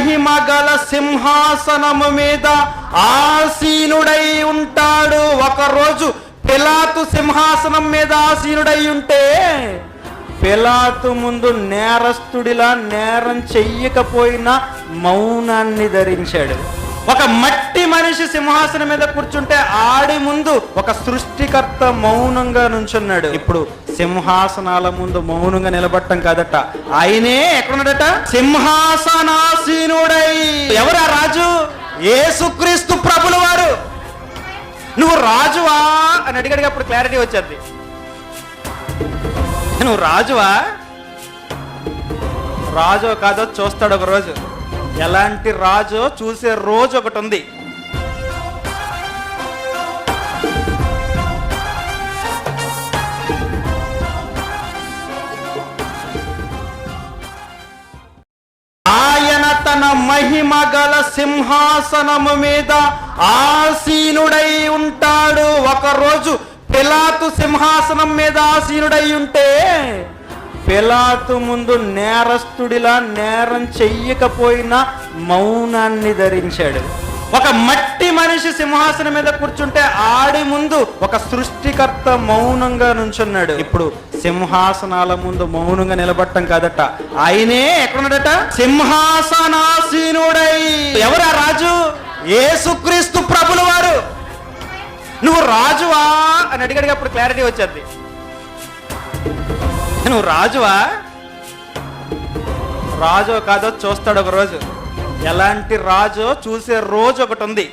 మహిమ గల సింహాసనము మీద ఆసీనుడై ఉంటాడు. ఒకరోజు పిలాతు సింహాసనం మీద ఆసీనుడై ఉంటే పిలాతు ముందు నేరస్తుడిలా నేరం చెయ్యకపోయినా మౌనాన్ని ధరించాడు. ఒక మట్టి మనిషి సింహాసనం మీద కూర్చుంటే ఆడి ముందు ఒక సృష్టికర్త మౌనంగా నుంచున్నాడు. ఇప్పుడు సింహాసనాల ముందు మౌనంగా నిలబడటం కాదట, ఆయనే ఎక్కడున్నాడట? సింహాసనాసీనుడై. ఎవరా రాజు? యేసుక్రీస్తు ప్రభుల వారు. నువ్వు రాజువా అని అడిగాడు. అప్పుడు క్లారిటీ వచ్చేది. నువ్వు రాజువా? రాజో కాదో చూస్తాడు ఒక రోజు. ఎలాంటి రాజో చూసే రోజు ఒకటి ఉంది. ఆయన తన మహిమ గల సింహాసనము మీద ఆసీనుడై ఉంటాడు. ఒకరోజు పిలాతు సింహాసనం మీద ఆసీనుడై ఉంటే పిలాతు ముందు నేరస్తుడిలా నేరం చెయ్యకపోయినా మౌనాన్ని ధరించాడు. ఒక మట్టి మనిషి సింహాసనం మీద కూర్చుంటే ఆడి ముందు ఒక సృష్టికర్త మౌనంగా నుంచున్నాడు. ఇప్పుడు సింహాసనాల ముందు మౌనంగా నిలబడటం కాదట, ఆయనే ఎక్కడున్నాడట? సింహాసనాసీనుడై. ఎవరా రాజు? యేసుక్రీస్తు ప్రభుల వారు. నువ్వు రాజువా అని అడిగాడు. అప్పుడు క్లారిటీ వచ్చేది. నువ్వు రాజువా? రాజో కాదో చూస్తాడు ఒక రోజు. ఎలాంటి రాజో చూసే రోజు ఒకటి ఉంది.